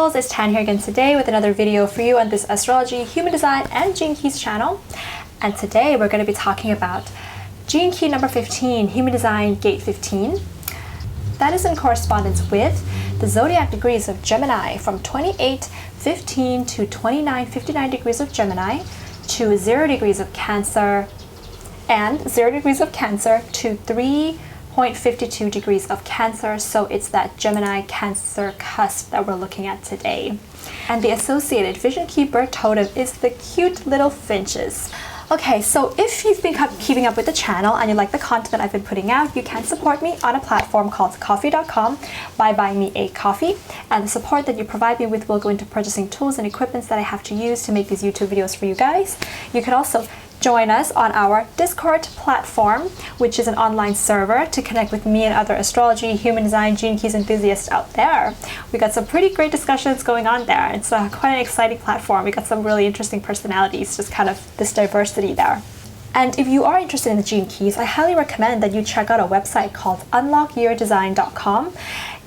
Beetles, it's Tan here again today with another video for you on this Astrology, Human Design, and Gene Keys channel. And today we're going to be talking about Gene Key number 15, Human Design Gate 15. That is in correspondence with the Zodiac Degrees of Gemini from 28:15 to 29:59 degrees of Gemini to 0 degrees of Cancer and 0 degrees of Cancer to 3.52 degrees of Cancer. So it's that Gemini Cancer cusp that we're looking at today. And the associated vision key bird totem is the cute little finches. Okay, so if you've been keeping up with the channel and you like the content that I've been putting out, you can support me on a platform called Ko-fi.com by buying me a coffee. And the support that you provide me with will go into purchasing tools and equipments that I have to use to make these YouTube videos for you guys. You can also join us on our Discord platform, which is an online server to connect with me and other astrology, human design, gene keys enthusiasts out there. We got some pretty great discussions going on there. It's quite an exciting platform. We got some really interesting personalities, just kind of this diversity there. And if you are interested in the gene keys, I highly recommend that you check out a website called unlockyourdesign.com.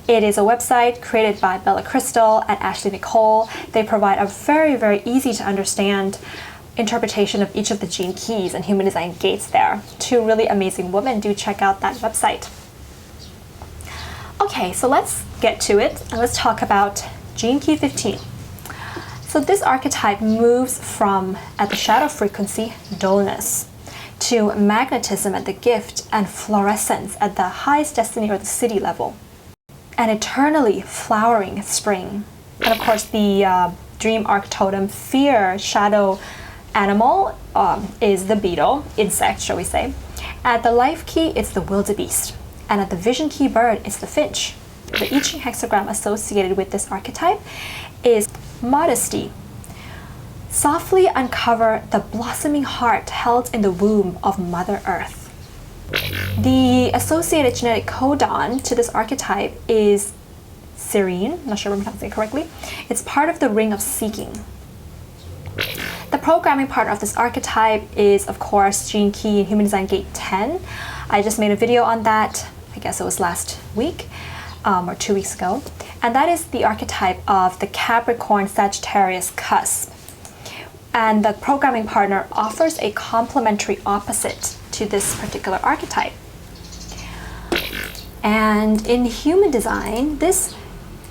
It is a website created by Bella Crystal and Ashley Nicole. They provide a very, very easy to understand interpretation of each of the gene keys and human design gates there. Two really amazing women. Do check out that website. Okay, so let's get to it and let's talk about Gene Key 15. So this archetype moves from, at the shadow frequency, dullness, to magnetism at the gift, and fluorescence at the highest destiny or the city level, and eternally flowering spring. And of course the dream arc totem, fear, shadow animal is the beetle, insect shall we say. At the life key, it's the wildebeest. And at the vision key bird, it's the finch. The I Ching hexagram associated with this archetype is modesty. Softly uncover the blossoming heart held in the womb of Mother Earth. The associated genetic codon to this archetype is serene, I'm not sure if I'm pronouncing it correctly. It's part of the ring of seeking. The programming partner of this archetype is, of course, Gene Key and Human Design Gate 10. I just made a video on that, I guess it was last week or 2 weeks ago. And that is the archetype of the Capricorn Sagittarius cusp. And the programming partner offers a complementary opposite to this particular archetype. And in human design, this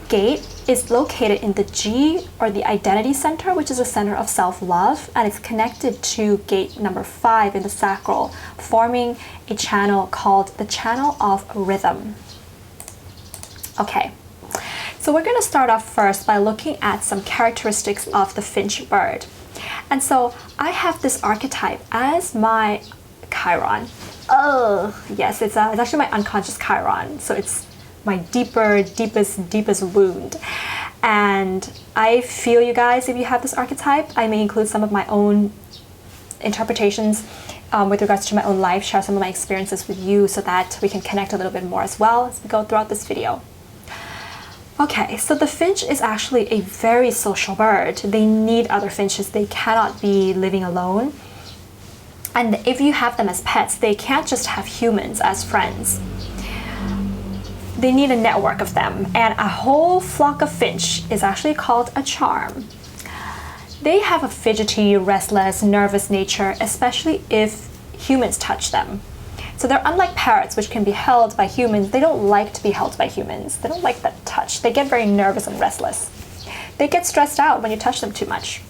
gate is located in the G, or the identity center, which is a center of self-love, and it's connected to gate number 5 in the sacral, forming a channel called the channel of rhythm. Okay, so we're going to start off first by looking at some characteristics of the finch bird. And so I have this archetype as my Chiron. Oh, yes, it's actually my unconscious Chiron, so it's my deepest wound. And I feel you guys, if you have this archetype, I may include some of my own interpretations with regards to my own life, share some of my experiences with you so that we can connect a little bit more as well as we go throughout this video. Okay, so the finch is actually a very social bird. They need other finches. They cannot be living alone. And if you have them as pets, they can't just have humans as friends. They need a network of them, and a whole flock of finch is actually called a charm. They have a fidgety, restless, nervous nature, especially if humans touch them. So they're unlike parrots, which can be held by humans. They don't like to be held by humans. They don't like that touch. They get very nervous and restless. They get stressed out when you touch them too much.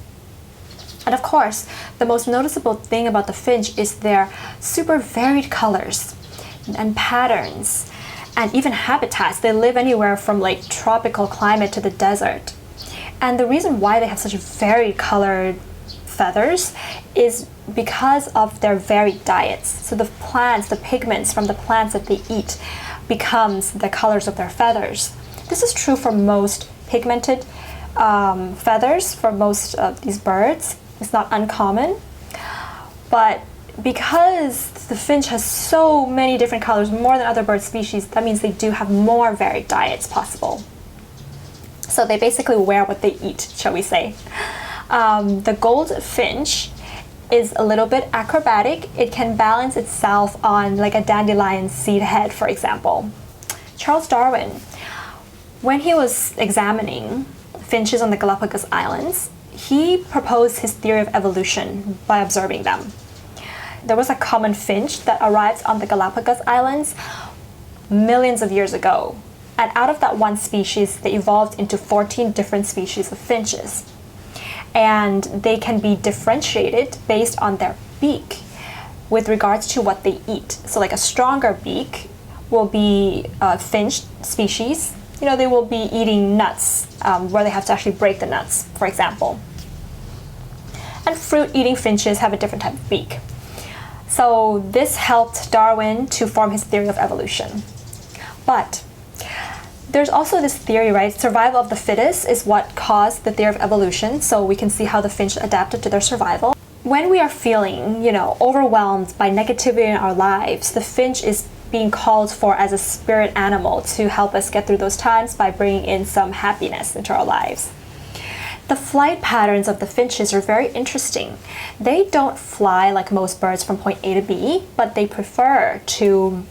And of course, the most noticeable thing about the finch is their super varied colors and patterns, and even habitats. They live anywhere from like tropical climate to the desert. And the reason why they have such varied colored feathers is because of their varied diets. So the plants, the pigments from the plants that they eat becomes the colors of their feathers. This is true for most pigmented feathers, for most of these birds. It's not uncommon, but because the finch has so many different colors, more than other bird species, that means they do have more varied diets possible. So they basically wear what they eat, shall we say. The goldfinch is a little bit acrobatic. It can balance itself on like a dandelion seed head, for example. Charles Darwin, when he was examining finches on the Galapagos Islands, he proposed his theory of evolution by observing them. There was a common finch that arrived on the Galapagos Islands millions of years ago. And out of that one species, they evolved into 14 different species of finches. And they can be differentiated based on their beak with regards to what they eat. So like a stronger beak will be a finch species. You know, they will be eating nuts where they have to actually break the nuts, for example. And fruit-eating finches have a different type of beak. So this helped Darwin to form his theory of evolution. But there's also this theory, right? Survival of the fittest is what caused the theory of evolution. So we can see how the finch adapted to their survival. When we are feeling, overwhelmed by negativity in our lives, the finch is being called for as a spirit animal to help us get through those times by bringing in some happiness into our lives. The flight patterns of the finches are very interesting. They don't fly like most birds from point A to B, but they prefer to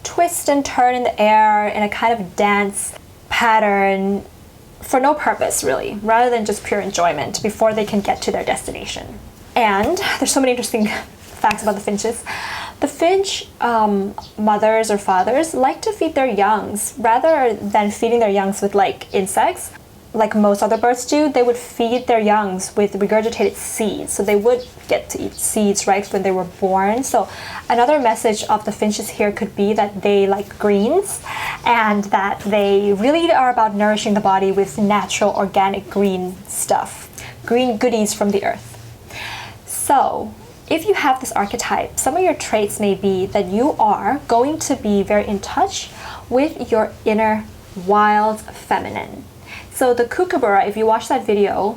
twist and turn in the air in a kind of dance pattern for no purpose, really, rather than just pure enjoyment before they can get to their destination. And there's so many interesting facts about the finches. The finch mothers or fathers like to feed their youngs rather than feeding their youngs with like insects. Like most other birds do, they would feed their youngs with regurgitated seeds. So they would get to eat seeds right when they were born. So another message of the finches here could be that they like greens and that they really are about nourishing the body with natural, organic green stuff, green goodies from the earth. So if you have this archetype, some of your traits may be that you are going to be very in touch with your inner wild feminine. So the kookaburra, if you watch that video,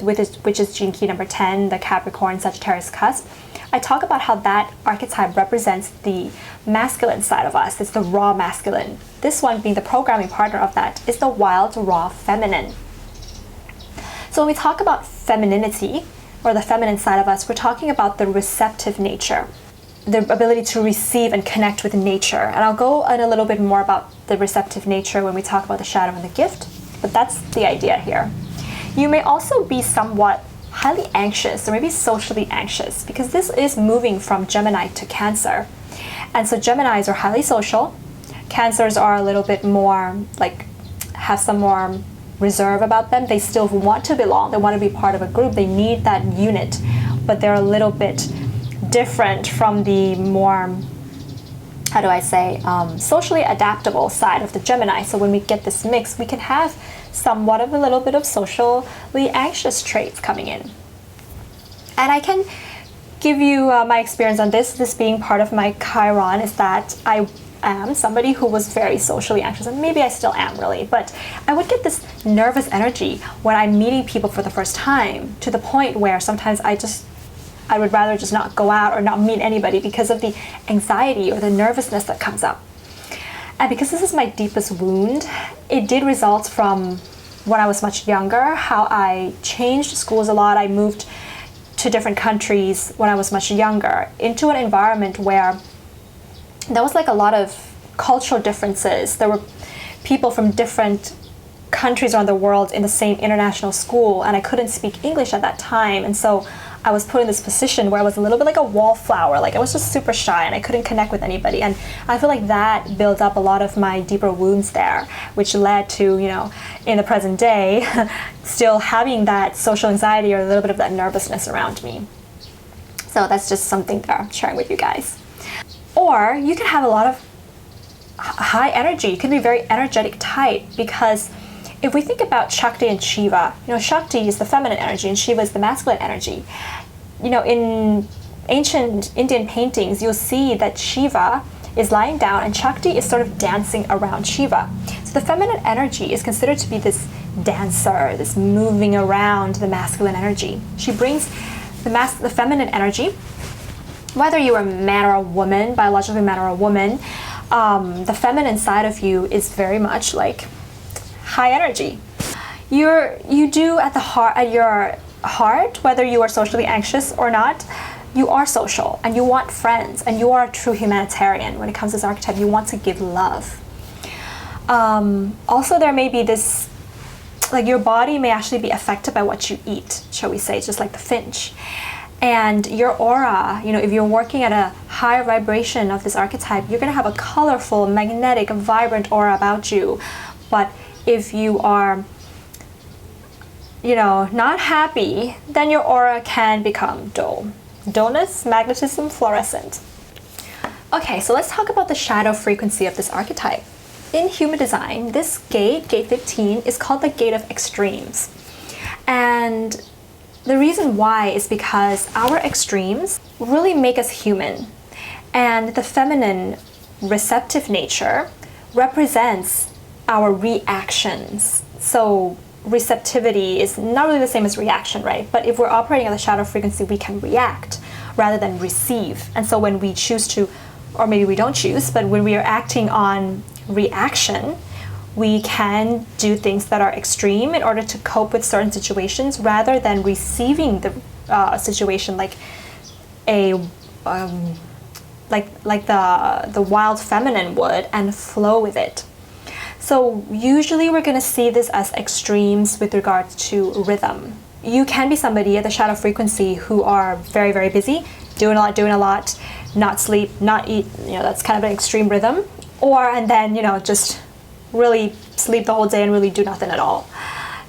which is gene key number 10, the Capricorn Sagittarius cusp, I talk about how that archetype represents the masculine side of us. It's the raw masculine. This one, being the programming partner of that, is the wild, raw feminine. So when we talk about femininity, or the feminine side of us, we're talking about the receptive nature, the ability to receive and connect with nature. And I'll go in a little bit more about the receptive nature when we talk about the shadow and the gift. But that's the idea here. You may also be somewhat highly anxious or maybe socially anxious because this is moving from Gemini to Cancer. And so Geminis are highly social. Cancers are a little bit more have some more reserve about them. They still want to belong. They want to be part of a group. They need that unit, but they're a little bit different from the more, socially adaptable side of the Gemini. So when we get this mix, we can have somewhat of a little bit of socially anxious traits coming in. And I can give you my experience on this being part of my Chiron, is that I am somebody who was very socially anxious, and maybe I still am really, but I would get this nervous energy when I'm meeting people for the first time, to the point where sometimes I would rather just not go out or not meet anybody because of the anxiety or the nervousness that comes up. And because this is my deepest wound, it did result from when I was much younger, how I changed schools a lot. I moved to different countries when I was much younger into an environment where there was like a lot of cultural differences. There were people from different countries around the world in the same international school, and I couldn't speak English at that time. And so I was put in this position where I was a little bit like a wallflower. Like I was just super shy and I couldn't connect with anybody. And I feel like that built up a lot of my deeper wounds there, which led to, in the present day, still having that social anxiety or a little bit of that nervousness around me. So that's just something that I'm sharing with you guys. Or you can have a lot of high energy. You can be very energetic type, because if we think about Shakti and Shiva, Shakti is the feminine energy and Shiva is the masculine energy. In ancient Indian paintings, you'll see that Shiva is lying down and Shakti is sort of dancing around Shiva. So the feminine energy is considered to be this dancer, this moving around the masculine energy. She brings the feminine energy, whether you're a man or a woman, biologically man or a woman, the feminine side of you is very much like high energy. You do at your heart, whether you are socially anxious or not, you are social and you want friends and you are a true humanitarian. When it comes to this archetype, you want to give love. Also, there may be this, like your body may actually be affected by what you eat, shall we say, just like the finch. And your aura, you know, if you're working at a higher vibration of this archetype, you're going to have a colorful, magnetic, vibrant aura about you. But if you are, you know, not happy, then your aura can become dull. Dullness, magnetism, fluorescent. Okay, so let's talk about the shadow frequency of this archetype. In human design, this gate, gate 15, is called the gate of extremes. And the reason why is because our extremes really make us human. And the feminine receptive nature represents our reactions. So receptivity is not really the same as reaction, right? But if we're operating at the shadow frequency, we can react rather than receive. And so when we choose to, or maybe we don't choose, but when we are acting on reaction, we can do things that are extreme in order to cope with certain situations rather than receiving the situation like a like the wild feminine would and flow with it. So usually we're going to see this as extremes with regards to rhythm. You can be somebody at the shadow frequency who are very, very busy, doing a lot, not sleep, not eat, you know, that's kind of an extreme rhythm. And then, you know, just really sleep the whole day and really do nothing at all.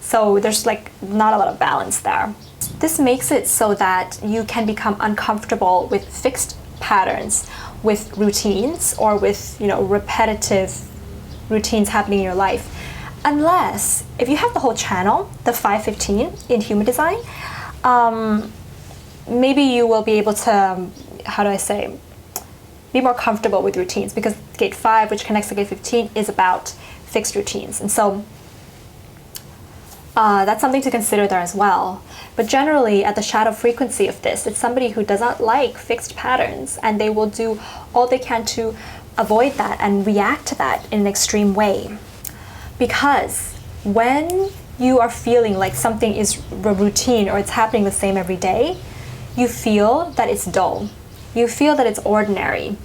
So there's like not a lot of balance there. This makes it so that you can become uncomfortable with fixed patterns, with routines, or with, you know, repetitive routines happening in your life. Unless, if you have the whole channel, the 515 in human design, maybe you will be able to, how do I say, be more comfortable with routines, because gate 5, which connects to gate 15, is about fixed routines. And so that's something to consider there as well. But generally, at the shadow frequency of this, it's somebody who does not like fixed patterns, and they will do all they can to avoid that and react to that in an extreme way. Because when you are feeling like something is a routine or it's happening the same every day, you feel that it's dull. You feel that it's ordinary.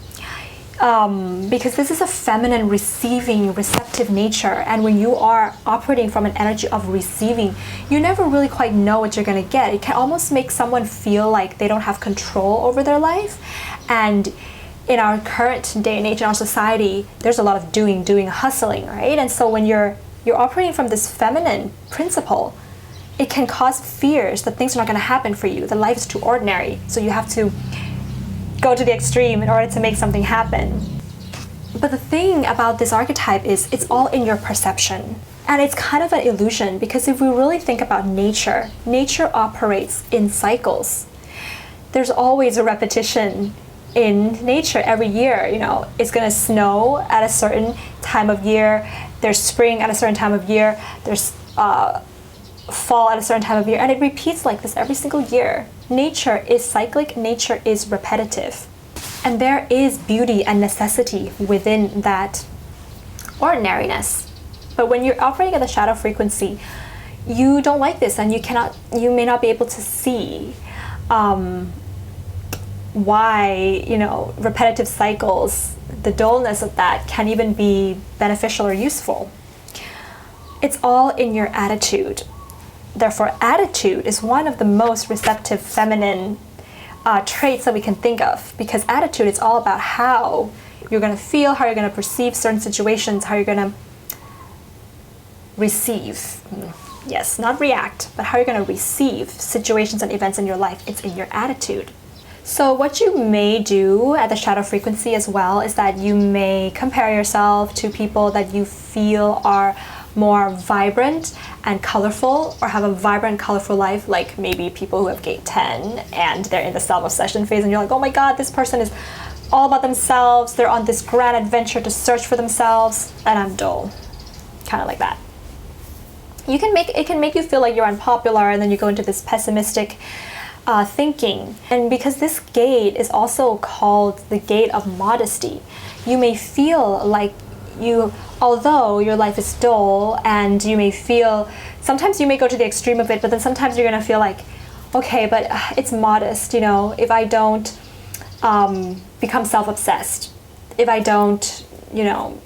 Because this is a feminine, receiving, receptive nature, and when you are operating from an energy of receiving, you never really quite know what you're going to get. It can almost make someone feel like they don't have control over their life. And in our current day and age in our society, there's a lot of doing, hustling, right? And so when you're operating from this feminine principle, it can cause fears that things are not going to happen for you. The life is too ordinary, so you have to go to the extreme in order to make something happen. But the thing about this archetype is it's all in your perception. And it's kind of an illusion, because if we really think about nature, nature operates in cycles. There's always a repetition in nature every year. You know, it's going to snow at a certain time of year, there's spring at a certain time of year, there's fall at a certain time of year, and it repeats like this every single year. Nature is cyclic, nature is repetitive, and there is beauty and necessity within that ordinariness. But when you're operating at the shadow frequency, you don't like this, and you may not be able to see why, you know, repetitive cycles, the dullness of that can even be beneficial or useful. It's all in your attitude. Therefore, attitude is one of the most receptive feminine traits that we can think of, because attitude is all about how you're going to feel, how you're going to perceive certain situations, how you're going to receive. Yes, not react, but how you're going to receive situations and events in your life. It's in your attitude. So what you may do at the shadow frequency as well is that you may compare yourself to people that you feel are more vibrant and colorful, or have a vibrant, colorful life, like maybe people who have gate 10 and they're in the self-obsession phase, and you're like, oh my god, this person is all about themselves, they're on this grand adventure to search for themselves, and I'm dull. Kind of like that. It can make you feel like you're unpopular, and then you go into this pessimistic thinking. And because this gate is also called the gate of modesty, you may feel like although your life is dull, and you may feel, sometimes you may go to the extreme of it, but then sometimes you're going to feel like, okay, but it's modest, you know, if I don't become self-obsessed, if I don't, you know,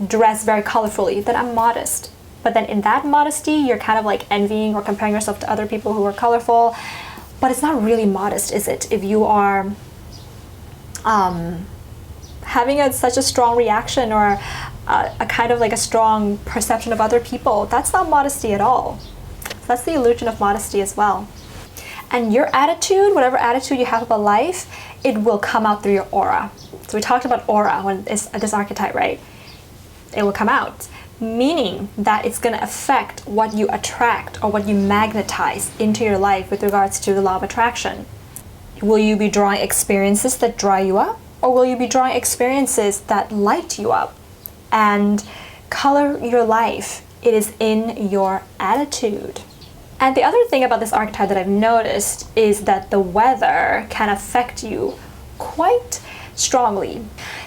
dress very colorfully, then I'm modest. But then in that modesty, you're kind of like envying or comparing yourself to other people who are colorful. But it's not really modest, is it? If you are having such a strong reaction or a kind of like a strong perception of other people, that's not modesty at all. That's the illusion of modesty as well. And your attitude, whatever attitude you have about life, it will come out through your aura. So we talked about aura when it's this archetype, right? It will come out, meaning that it's going to affect what you attract or what you magnetize into your life with regards to the law of attraction. Will you be drawing experiences that dry you up, or will you be drawing experiences that light you up and color your life? It is in your attitude. And the other thing about this archetype that I've noticed is that the weather can affect you quite strongly.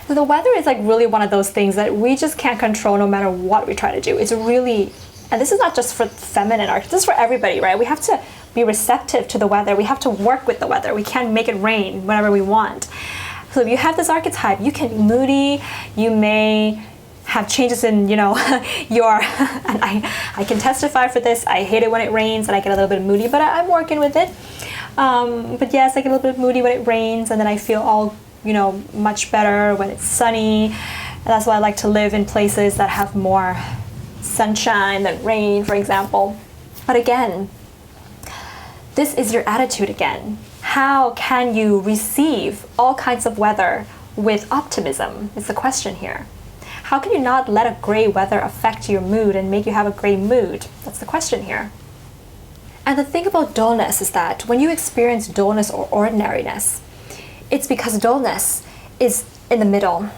So the weather is like really one of those things that we just can't control no matter what we try to do. It's really, and this is not just for feminine archetypes, this is for everybody, right? We have to be receptive to the weather. We have to work with the weather. We can't make it rain whenever we want. So if you have this archetype, you can be moody, you may have changes in, you know, your, and I can testify for this. I hate it when it rains and I get a little bit moody, but I'm working with it. But yes, I get a little bit moody when it rains, and then I feel all, you know, much better when it's sunny. And that's why I like to live in places that have more sunshine than rain, for example. But again, this is your attitude again. How can you receive all kinds of weather with optimism is the question here. How can you not let a gray weather affect your mood and make you have a gray mood? That's the question here. And the thing about dullness is that when you experience dullness or ordinariness, it's because dullness is in the middle.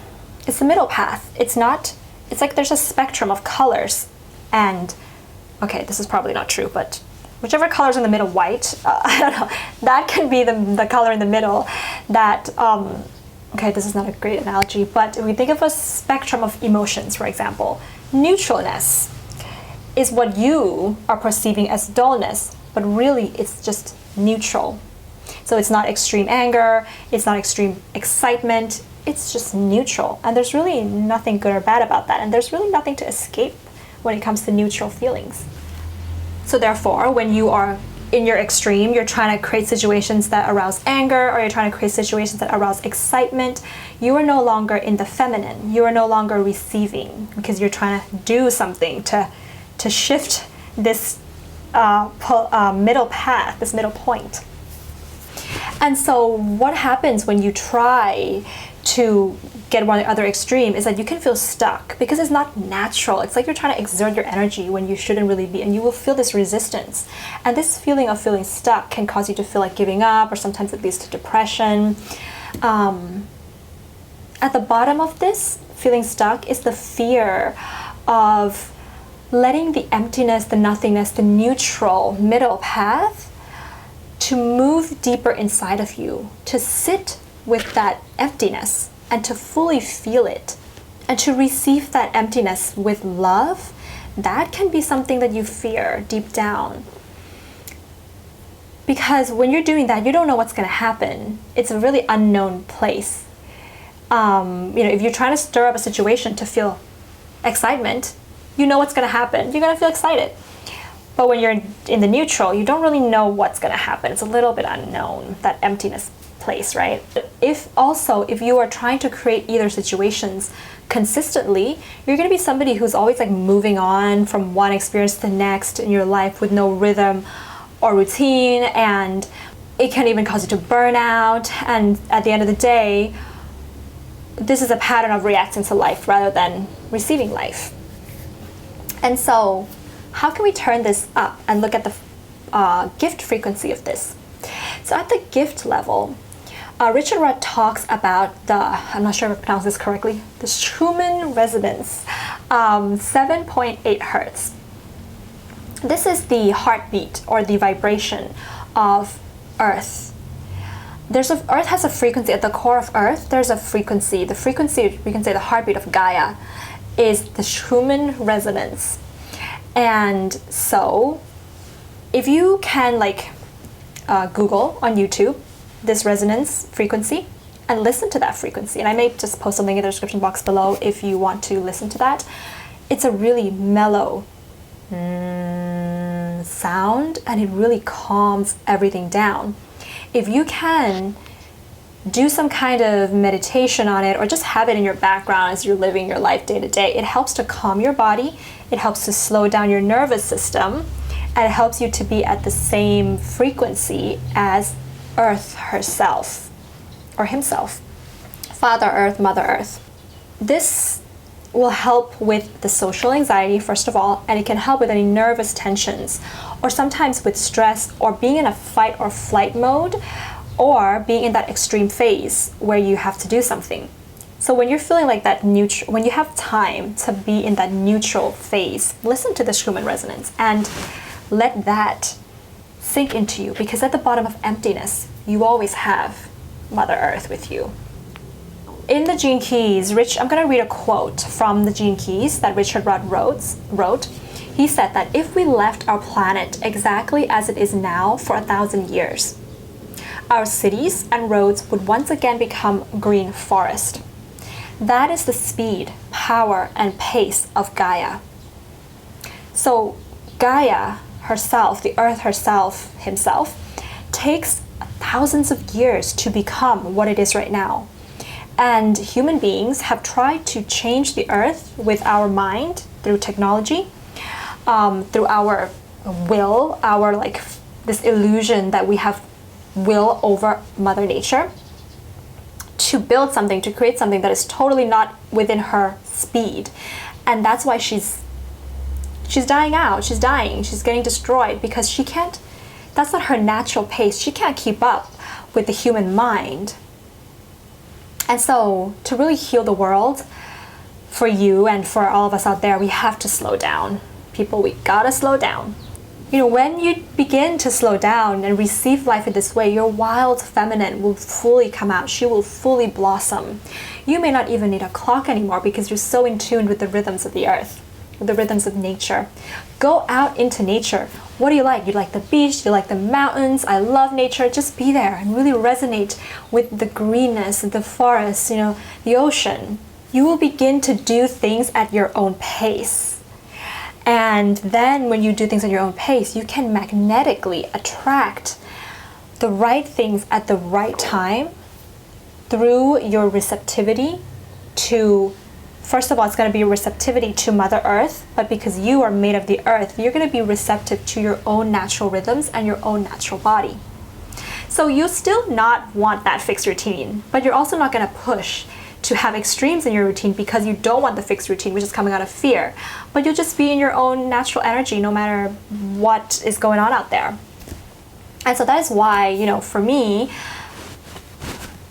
It's the middle path. It's like there's a spectrum of colors. And, okay, this is probably not true, but whichever color's in the middle, white, I don't know, that can be the color in the middle that, okay, this is not a great analogy, but if we think of a spectrum of emotions, for example, neutralness is what you are perceiving as dullness, but really it's just neutral. So it's not extreme anger, it's not extreme excitement, it's just neutral. And there's really nothing good or bad about that. And there's really nothing to escape when it comes to neutral feelings. So therefore, when you are in your extreme, you're trying to create situations that arouse anger, or you're trying to create situations that arouse excitement, you are no longer in the feminine. You are no longer receiving, because you're trying to do something to shift this middle path, this middle point. And so what happens when you try to get one or the other extreme is that you can feel stuck because it's not natural. It's like you're trying to exert your energy when you shouldn't really be, and you will feel this resistance. And this feeling of feeling stuck can cause you to feel like giving up, or sometimes it leads to depression. At the bottom of this feeling stuck is the fear of letting the emptiness, the nothingness, the neutral middle path to move deeper inside of you, to sit with that emptiness and to fully feel it and to receive that emptiness with love. That can be something that you fear deep down. Because when you're doing that, you don't know what's going to happen. It's a really unknown place. If you're trying to stir up a situation to feel excitement, you know what's going to happen. You're going to feel excited. But when you're in the neutral, you don't really know what's going to happen. It's a little bit unknown, that emptiness place, right? If you are trying to create either situations consistently, you're going to be somebody who's always like moving on from one experience to the next in your life with no rhythm or routine, and it can even cause you to burn out. And at the end of the day, this is a pattern of reacting to life rather than receiving life. And so how can we turn this up and look at the gift frequency of this? So at the gift level, Richard Rudd talks about I'm not sure if I pronounced this correctly, the Schumann resonance, 7.8 hertz. This is the heartbeat or the vibration of Earth. Earth has a frequency. At the core of Earth, there's a frequency. The frequency, we can say the heartbeat of Gaia, is the Schumann resonance. And so if you can Google on YouTube this resonance frequency, and listen to that frequency. And I may just post a link in the description box below if you want to listen to that. It's a really mellow sound, and it really calms everything down. If you can do some kind of meditation on it, or just have it in your background as you're living your life day to day, it helps to calm your body, it helps to slow down your nervous system, and it helps you to be at the same frequency as Earth herself, or himself, Father Earth, Mother Earth. This will help with the social anxiety, first of all, and it can help with any nervous tensions, or sometimes with stress, or being in a fight or flight mode, or being in that extreme phase where you have to do something. So when you're feeling like that neutral, when you have time to be in that neutral phase, listen to the Schumann resonance and let that sink into you, because at the bottom of emptiness, you always have Mother Earth with you. In the Gene Keys, I'm going to read a quote from the Gene Keys that Richard Rudd wrote. He said that if we left our planet exactly as it is now for 1,000 years, our cities and roads would once again become green forest. That is the speed, power, and pace of Gaia. So Gaia herself, the Earth herself, himself, takes thousands of years to become what it is right now. And human beings have tried to change the Earth with our mind, through technology, through our will, this illusion that we have will over Mother Nature, to build something, to create something that is totally not within her speed. And that's why she's dying out, she's dying, she's getting destroyed, because she can't, that's not her natural pace. She can't keep up with the human mind. And so to really heal the world, for you and for all of us out there, we have to slow down. People, we gotta slow down. You know, when you begin to slow down and receive life in this way, your wild feminine will fully come out. She will fully blossom. You may not even need a clock anymore, because you're so in tune with the rhythms of the earth, with the rhythms of nature. Go out into nature. What do you like? You like the beach? You like the mountains? I love nature. Just be there and really resonate with the greenness, the forest, you know, the ocean. You will begin to do things at your own pace. And then when you do things at your own pace, you can magnetically attract the right things at the right time through your receptivity to, first of all, it's going to be receptivity to Mother Earth, but because you are made of the earth, you're going to be receptive to your own natural rhythms and your own natural body. So you still not want that fixed routine, but you're also not going to push to have extremes in your routine, because you don't want the fixed routine, which is coming out of fear. But you'll just be in your own natural energy no matter what is going on out there. And so that is why, you know, for me,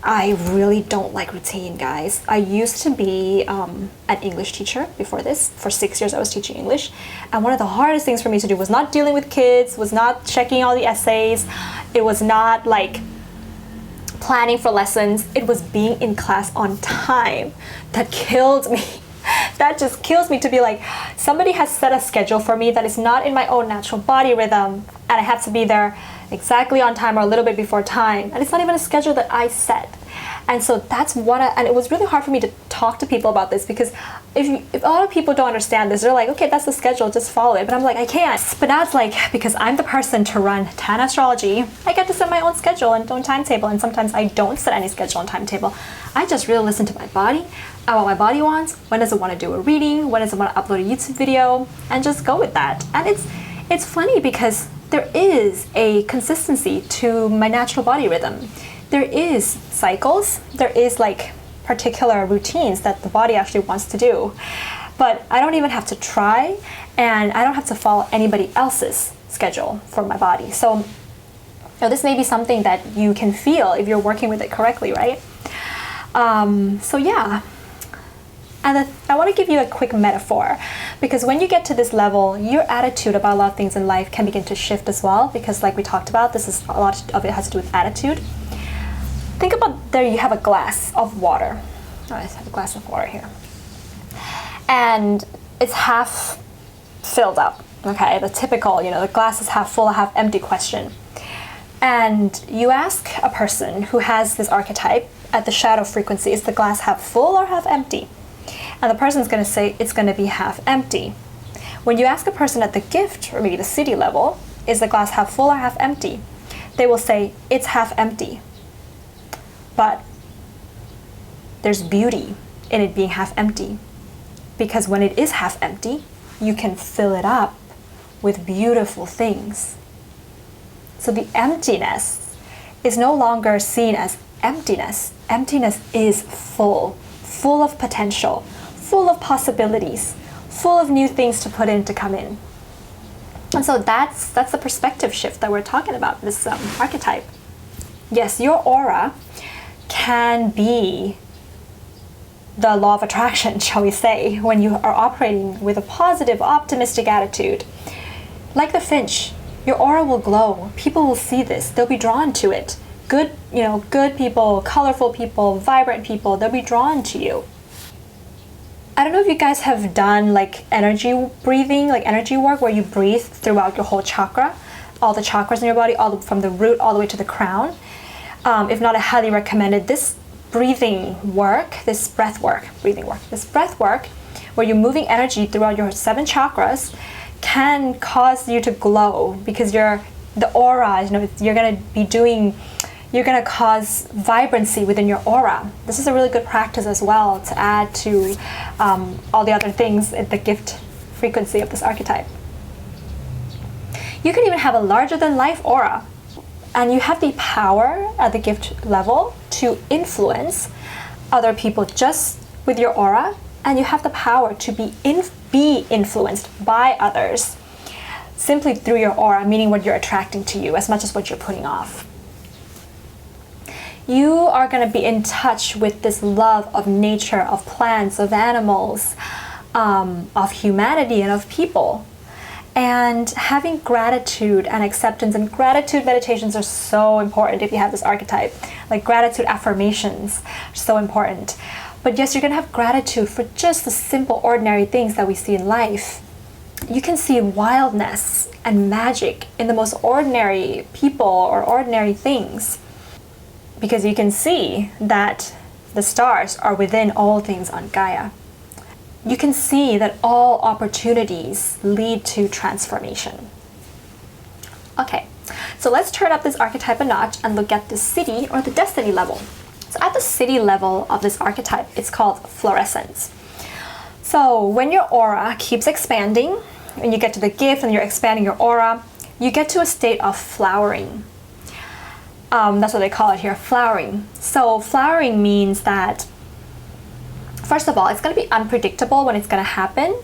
I really don't like routine, guys. I used to be an English teacher before this. For 6 years I was teaching English. And one of the hardest things for me to do was not dealing with kids, was not checking all the essays. It was not like planning for lessons. It was being in class on time that killed me. That just kills me, to be like, somebody has set a schedule for me that is not in my own natural body rhythm, and I have to be there exactly on time or a little bit before time, and it's not even a schedule that I set. And so that's and it was really hard for me to talk to people about this, because if a lot of people don't understand this, they're like, okay, that's the schedule, just follow it. But I'm like, I can't. But now it's like, because I'm the person to run Tan Astrology, I get to set my own schedule and own timetable, and sometimes I don't set any schedule and timetable. I just really listen to my body and what my body wants. When does it want to do a reading? When does it want to upload a YouTube video? And just go with that. And it's funny, because there is a consistency to my natural body rhythm. There is cycles, there is like particular routines that the body actually wants to do. But I don't even have to try, and I don't have to follow anybody else's schedule for my body. So, you know, this may be something that you can feel if you're working with it correctly, right? So yeah. And I want to give you a quick metaphor, because when you get to this level, your attitude about a lot of things in life can begin to shift as well, because like we talked about, a lot of it has to do with attitude. Think about, there you have a glass of water. Oh, I have a glass of water here. And it's half filled up, okay? The typical, you know, the glass is half full, half empty question. And you ask a person who has this archetype, at the shadow frequency, is the glass half full or half empty? And the person's going to say it's going to be half empty. When you ask a person at the gift, or maybe the city level, is the glass half full or half empty? They will say it's half empty. But there's beauty in it being half empty. Because when it is half empty, you can fill it up with beautiful things. So the emptiness is no longer seen as emptiness. Emptiness is full of potential, full of possibilities, full of new things to put in, to come in. And so that's the perspective shift that we're talking about, this archetype. Yes, your aura can be the law of attraction, shall we say, when you are operating with a positive, optimistic attitude. Like the Finch, your aura will glow. People will see this. They'll be drawn to it. Good, good people, colorful people, vibrant people, they'll be drawn to you. I don't know if you guys have done like energy breathing, like energy work, where you breathe throughout your whole chakra, all the chakras in your body, from the root all the way to the crown. If not, I highly recommend it. This breathing work, this breath work, where you're moving energy throughout your 7 chakras, can cause you to glow, because the aura, you're gonna cause vibrancy within your aura. This is a really good practice as well to add to all the other things in the gift frequency of this archetype. You can even have a larger than life aura, and you have the power at the gift level to influence other people just with your aura, and you have the power to be influenced by others simply through your aura, meaning what you're attracting to you as much as what you're putting off. You are going to be in touch with this love of nature, of plants, of animals, of humanity, and of people. And having gratitude and acceptance, and gratitude meditations are so important if you have this archetype. Like gratitude affirmations are so important. But yes, you're going to have gratitude for just the simple, ordinary things that we see in life. You can see wildness and magic in the most ordinary people or ordinary things, because you can see that the stars are within all things on Gaia. You can see that all opportunities lead to transformation. Okay, so let's turn up this archetype a notch and look at the city or the destiny level. So at the city level of this archetype, it's called FLORESCENCE. So when your aura keeps expanding, and you get to the gift and you're expanding your aura, you get to a state of flowering. That's what they call it here, flowering. So flowering means that, first of all, it's going to be unpredictable when it's going to happen.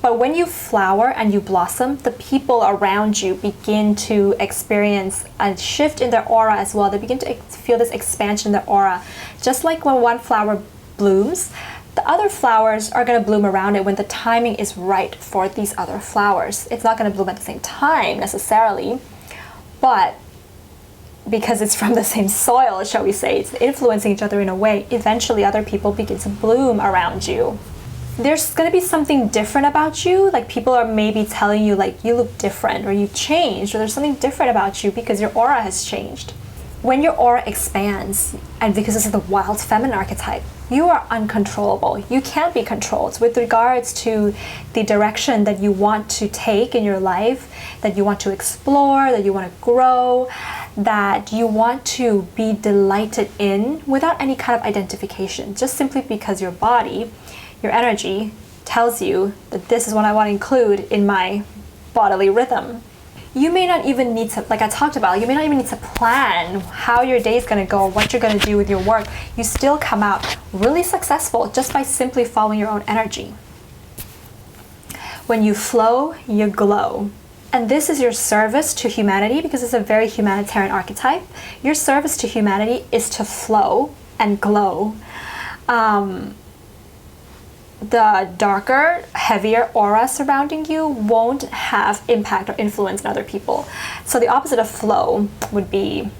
But when you flower and you blossom, the people around you begin to experience a shift in their aura as well. They begin to feel this expansion in their aura. Just like when one flower blooms, the other flowers are going to bloom around it when the timing is right for these other flowers. It's not going to bloom at the same time necessarily, but because it's from the same soil, shall we say, it's influencing each other in a way, eventually other people begin to bloom around you. There's going to be something different about you, like people are maybe telling you like you look different, or you've changed, or there's something different about you because your aura has changed. When your aura expands, and because this is the wild feminine archetype, you are uncontrollable. You can't be controlled with regards to the direction that you want to take in your life, that you want to explore, that you want to grow, that you want to be delighted in without any kind of identification, just simply because your body, your energy tells you that this is what I want to include in my bodily rhythm. You may not even need to, like I talked about, you may not even need to plan how your day is going to go, what you're going to do with your work. You still come out really successful just by simply following your own energy. When you flow, you glow. And this is your service to humanity, because it's a very humanitarian archetype. Your service to humanity is to flow and glow. The darker, heavier aura surrounding you won't have impact or influence on other people. So the opposite of flow would be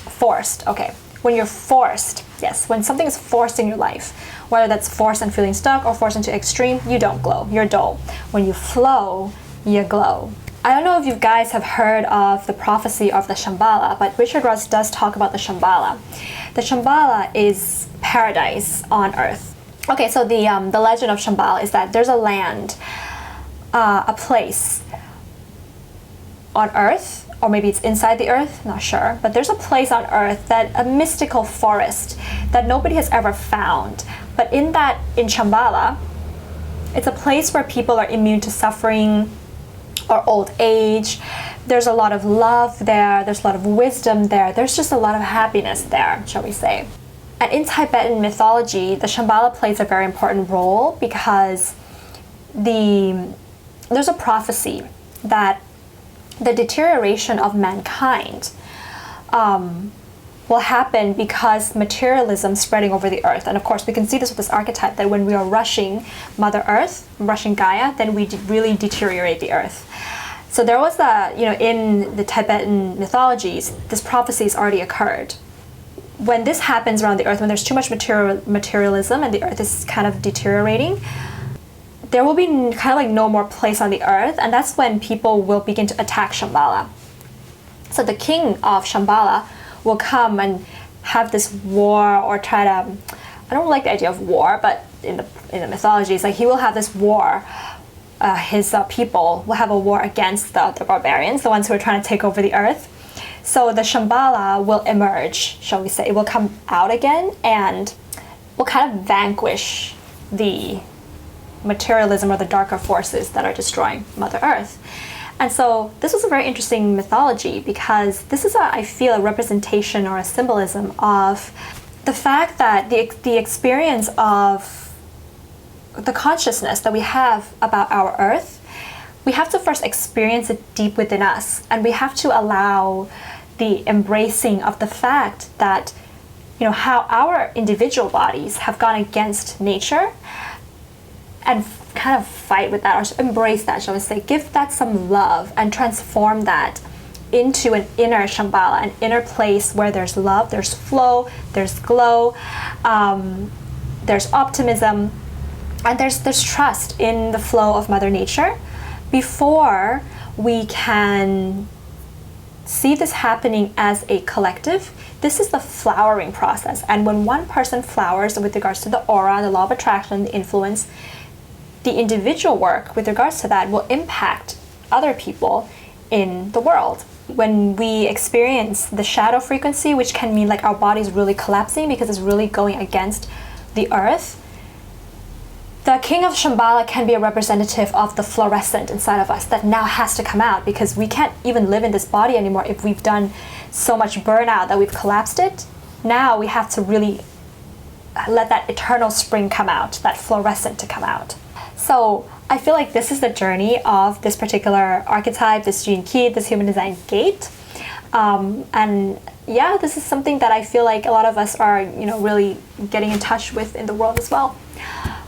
forced. Okay, when you're forced, yes, when something is forced in your life, whether that's forced and feeling stuck or forced into extreme, you don't glow, you're dull. When you flow, you glow. I don't know if you guys have heard of the prophecy of the Shambhala, but Richard Ross does talk about the Shambhala. The Shambhala is paradise on earth. Okay, so the legend of Shambhala is that there's a land, a place on earth, or maybe it's inside the earth, not sure, but there's a place on earth, that a mystical forest that nobody has ever found. But in Shambhala, it's a place where people are immune to suffering or old age. There's a lot of love there, there's a lot of wisdom there, there's just a lot of happiness there, shall we say. And in Tibetan mythology, the Shambhala plays a very important role because there's a prophecy that the deterioration of mankind will happen because materialism spreading over the earth. And of course, we can see this with this archetype, that when we are rushing Mother Earth, rushing Gaia, then we really deteriorate the earth. So there was in the Tibetan mythologies, this prophecy has already occurred. When this happens around the earth, when there's too much materialism and the earth is kind of deteriorating, there will be kind of like no more place on the earth, and that's when people will begin to attack Shambhala. So the king of Shambhala will come and have this war, or try to, I don't like the idea of war, but in the mythology, it's like he will have this war. His people will have a war against the barbarians, the ones who are trying to take over the earth. So the Shambhala will emerge, shall we say. It will come out again and will kind of vanquish the materialism or the darker forces that are destroying Mother Earth. And so this was a very interesting mythology, because this is, I feel, a representation or a symbolism of the fact that the experience of the consciousness that we have about our Earth, we have to first experience it deep within us, and we have to allow the embracing of the fact that, how our individual bodies have gone against nature, and kind of fight with that, or embrace that, shall we say, give that some love and transform that into an inner Shambhala, an inner place where there's love, there's flow, there's glow, there's optimism, and there's trust in the flow of Mother Nature, before we can see this happening as a collective. This is the flowering process, and when one person flowers with regards to the aura, the law of attraction, the influence, the individual work with regards to that will impact other people in the world. When we experience the shadow frequency, which can mean like our body's really collapsing because it's really going against the earth, the king of Shambhala can be a representative of the fluorescent inside of us that now has to come out, because we can't even live in this body anymore if we've done so much burnout that we've collapsed it. Now we have to really let that eternal spring come out, that fluorescent to come out. So I feel like this is the journey of this particular archetype, this gene key, this human design gate. And yeah, this is something that I feel like a lot of us are, really getting in touch with in the world as well.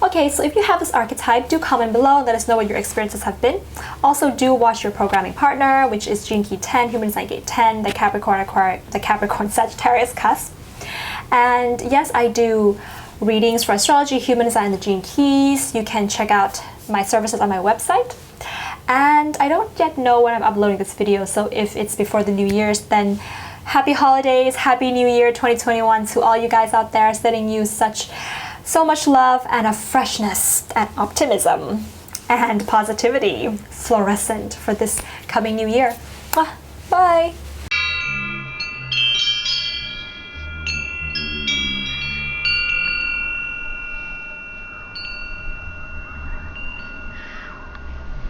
Okay, so if you have this archetype, do comment below and let us know what your experiences have been. Also, do watch your programming partner, which is Gene Key 10, Human Design Gate 10, the Capricorn Sagittarius cusp. And yes, I do readings for astrology, human design, and the gene keys. You can check out my services on my website. And I don't yet know when I'm uploading this video, so if it's before the New Year's, then happy holidays, happy New Year 2021 to all you guys out there, sending you so much love and a freshness and optimism and positivity fluorescent for this coming new year. Bye.